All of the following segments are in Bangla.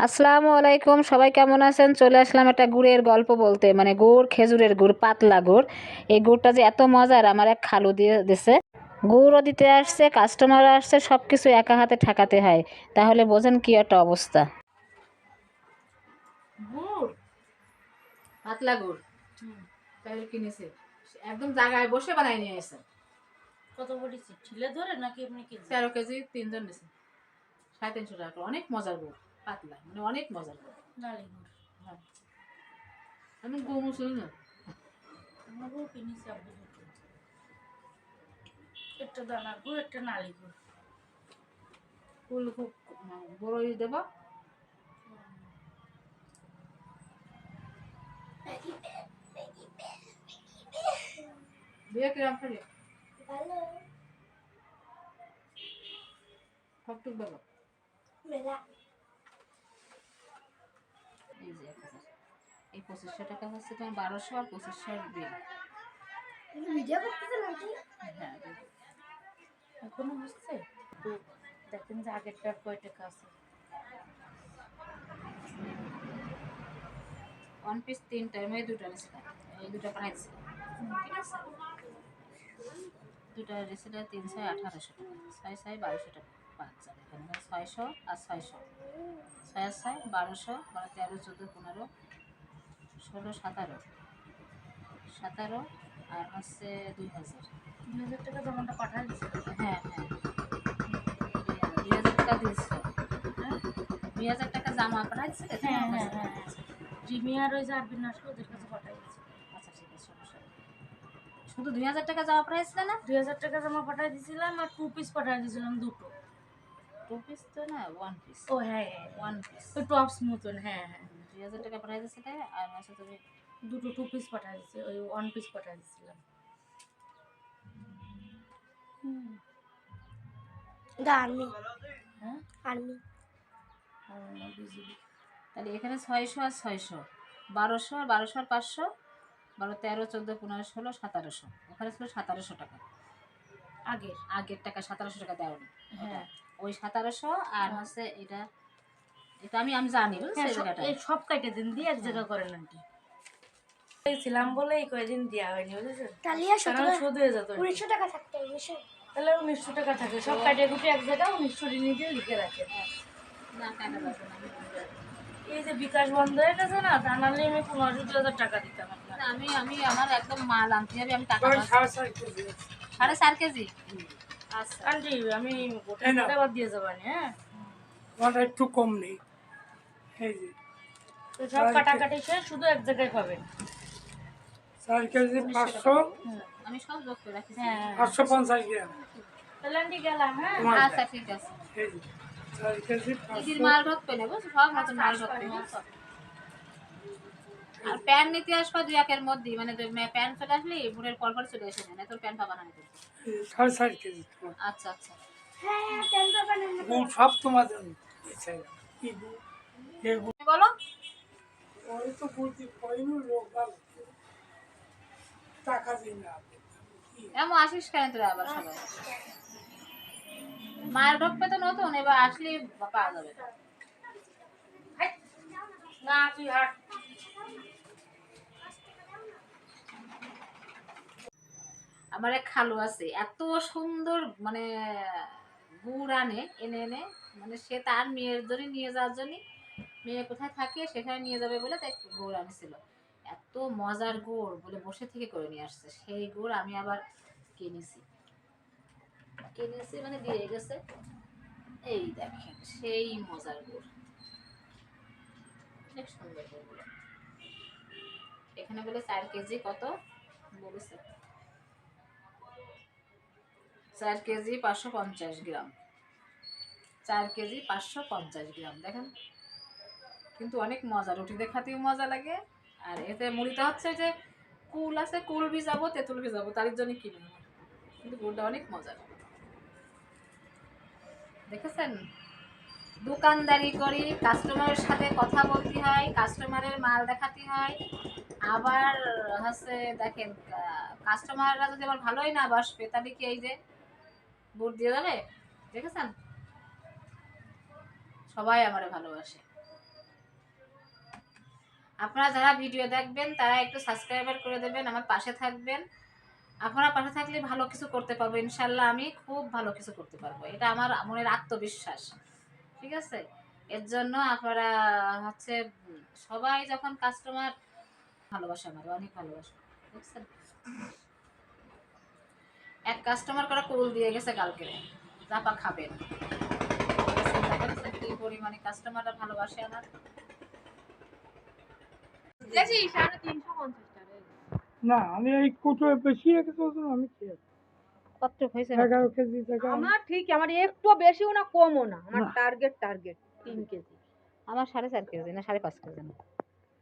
আসসালামু আলাইকুম, সবাই কেমন আছেন? চলে আসলাম একটা গুড়ের গল্প বলতে, মানে গুড়, খেজুরের গুড়, পাতলা গুড়। এই গুড়টা যে এত মজার, আমার এক খালু দিয়ে দিছে। গুড়ও দিতে আসছে, কাস্টমার আসছে, সব কিছু একা হাতে ঠেকাতে হয়, তাহলে বোঝেন কি একটা অবস্থা। গুড়, পাতলা গুড় তাহলে কিনেছে, একদম জায়গায় বসে বানাই নিয়ে এসে। কত পড়েছে? ঠিলে ধরে নাকি এমনি কেজি? 13 কেজি, 3 জন নিছে, 350 টাকা। অনেক মজার গুড়, পাতলা, মানে অনেক মজার গুড়। নালি গুড়। হ্যাঁ, আমি গুড় মুসলি না। আমাকেও কিনেছি আব্বু দুটো, একটা দানা গুড় একটা নালি গুড়। ফুল খুব বড়ই দেবা। বিয়ে কিরম খালি ভালো সবটুক দেবো। মেলা। এই যে 1000, এই 2500 টাকা হচ্ছে তোমার 1200, আর 2500 বিল। ভিডিও করতেছে নাকি? হ্যাঁ, এখনো হচ্ছে তো। দেখেন যে আগেরটার কয় টাকা আছে। ওয়ান পিস 3টা, আমি দুটো নিয়েছিলাম, এই দুটো পাঠাইছি। ঠিক আছে, দুটো রেসিটা 300, 1800 টাকা, 6 6 1200 টাকা। বাচ্চা এখানে 600 আর 600, 6 আর 6 1200, 12 13 14 15 16 17 17, আর হচ্ছে 2000। 2000 টাকা জমাটা পাঠাই দিচ্ছে। হ্যাঁ হ্যাঁ, 2000 টাকা দিয়েছে। হ্যাঁ 2000 টাকা জামা পাঠাইছে। হ্যাঁ হ্যাঁ হ্যাঁ। জিমিয়ার ওই যে আরবিন আসলো ওদের কাছে পাঠাই দিচ্ছে। আচ্ছা ঠিক আছে, সমস্যা নেই। শুধু 2000 টাকা জামা পাঠাইছিল না? 2000 টাকা জমা পাঠাই দিয়েছিলাম আর 2 পিস পাঠাই দিয়েছিলাম দুটো। 2 পিস তো না, 1 পিস। ও হ্যাঁ হ্যাঁ 1 পিস। ওই টপস মতন। হ্যাঁ হ্যাঁ 2000 টাকা পাঠাই দিয়েছিলে, আর হচ্ছে তুমি দুটো 2 পিস পাঠাই দিয়েছে, ওই 1 পিস পাঠাই দিয়েছিলাম। আর্মি। হ্যাঁ আর্মি। বিজিবি। তাহলে এখানে 600 আর 600, 1200 আর 1200 আর 500, 12 13 14 15 16 1700। ওখানে ছিল 1700 টাকা। আগের আগের টাকা 1700 টাকা দেওনি। হ্যাঁ ওই 1700 আর হচ্ছে এটা, এটা আমি জানি, বুঝছো হ্যাঁ এই জায়গাটা। এই সব কাটে দিন দিয়ে এক জায়গা করেন আন্টি। ছিলাম বলে এই কয়দিন দেওয়া হয়নি, বুঝেছেন? তালিয়া কারণ শোধ হয়ে যেত। 1900 টাকা থাকতে 1900। তাহলে 1900 টাকা থাকে, সব কাটে কুটে এক জায়গায় 1900 নিজে লিখে রাখে। না টাকা লাগবে না, আমি বলে রাখি। এই যে বিকাশ বন্ধ হয়ে গেছে না, তা নাহলে আমি 15,000 টাকা দিতাম আপনার। না, আমি আমার একদম মাল আনতে যাবে, আমি টাকা 4.5 কেজি। আচ্ছা আন্টি আমি গোটা বাদ দিয়ে যাবো। হ্যাঁ ওটা একটু কম নেই, এই যে তো সব কাটাকাটি শেষ, শুধু এক জায়গায় পাবেন। 4 কেজি 500, আমি সব যোগ করে রাখি। হ্যাঁ 550 গ্রাম। তাহলে আন্টি গেলাম। হ্যাঁ আচ্ছা ঠিক আছে। এই যে 4 কেজি ঈদের 500। মাল ঢুকবে না, বুঝছো, সব নতুন মাল ঢুকবে। আর প্যান্ট নিতে আসবা 2-1 মধ্যেই, মানে প্যান্ট চলে আসলে বুড়ের পর চলে এসে না, তোর প্যান্ট পাবা না। 4.5 কেজি তোমার। আচ্ছা আচ্ছা। হ্যাঁ তেল পাবেন না। গুড় সব তোমার জন্য। কি গুড়? এই গুড়, তুমি বলো। ওই তো গুড় দিয়ে কইনু লোক ভালো টাকা দিন না। এমন আসিস কেন তোরা আবার সবাই? মাল ঢুকবে তো নতুন, এবার আসলে পাওয়া যাবে। না তুই হাট। আমার এক খালু আছে, এত সুন্দর, মানে গুড় আনে, এনে এনে, মানে সে তার মেয়ের জন্য নিয়ে যাওয়ার জন্য, মেয়ে কোথায় থাকে সেখানে নিয়ে যাবে বলে তাই গুড় আনছিল। এত মজার গুড়, বলে বসে থেকে করে নিয়ে আসছে। সেই গুড় আমি আবার কিনেছি, মানে দিয়ে গেছে। এই দেখেন সেই মজার গুড়, অনেক সুন্দর গুড়। এখানে বলে 4 কেজি কত বলেছে, 4 কেজি 550 গ্রাম, 4 কেজি 550 গ্রাম। দেখেন কিন্তু অনেক মজা, রুটি দেখাতেও মজা লাগে। আর এতে মুড়িটা হচ্ছে যে কুল আছে, কুল ভিজাবো, তেঁতুল ভিজাবো, তার জন্য কিনে, কিন্তু গুড়টা অনেক মজার। দেখেছেন, দোকানদারি করি, কাস্টমারের সাথে কথা বলতে হয়, কাস্টমারের মাল দেখাতে হয়। আবার হচ্ছে দেখেন, কাস্টমাররা যদি আবার ভালোই না বাসবে, তাহলে কি এই যে গুড় দিয়ে যাবে? দেখেছেন, সবাই আমারে ভালোবাসে। আপনারা যারা ভিডিও দেখবেন তারা একটু সাবস্ক্রাইবার করে দেবেন, আমার পাশে থাকবেন। আপনারা পাশে থাকলে ভালো কিছু করতে পারবো ইনশাল্লাহ, আমি খুব ভালো কিছু করতে পারবো, এটা আমার মনের আত্মবিশ্বাস। ঠিক আছে, এর জন্য আপনারা হচ্ছে সবাই যখন কাস্টমার ভালোবাসা, আমার অনেক ভালোবাসা, বুঝছেন। এক কাস্টমার করে কুল দিয়ে গেছে কালকে, জাপা খাবেন। চিন্তা করেছেন কি পরিমাণে কাস্টমাররা ভালোবাসে আমার। না আমি এই কুটো বেশি রেখেছি আমি খেয়ে কত হয়েছে 11 কেজি থেকে আমার ঠিক আমার একটু বেশিও না কমও না, আমার না। Target 3 KG. আমার 4.5 কেজি না 5.5 কেজি না।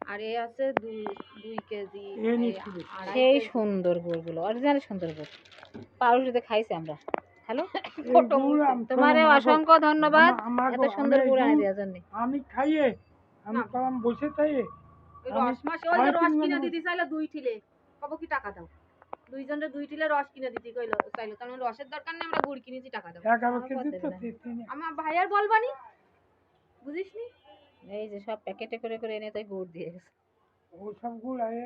আর এ আছে 2 কেজি। এ এই নিচ্ছি বেশি। আড়াই সেই কেজি। সুন্দর গুড়গুলো, অরিজিনাল সুন্দর গুড়, পাউরুটিতে খাইছি আমরা। হ্যালো, এই গুড় তোমারে শোনো, অসংখ্য ধন্যবাদ এত আমাগো সুন্দর আমি গুড় এই এনে গুড় দেওয়ার জন্য। আমি খাইয়ে আমি না। কলাম বসে খাইয়ে ওই আমি রস মাসে ওই যে 3.5 রস কিনে ঘন্টা দিতে চাইলে 2 ঠিলে, কব কি টাকা দাও? দুইজনের 2 ঠিলে রস কিনে দিতে কইলো চাইলো, কারণ রসের দরকার নেই, আমরা গুড় কিনেছি, টাকা দাও। 11 আমার কেজি বাদ তো দেবে না। আমার ভাইয়ার বলবানি, বুঝিসনি? এই যে সব প্যাকেটে করে করে এনে তাই গুড় দিয়ে গেছে। ওসব গুড় আয়ে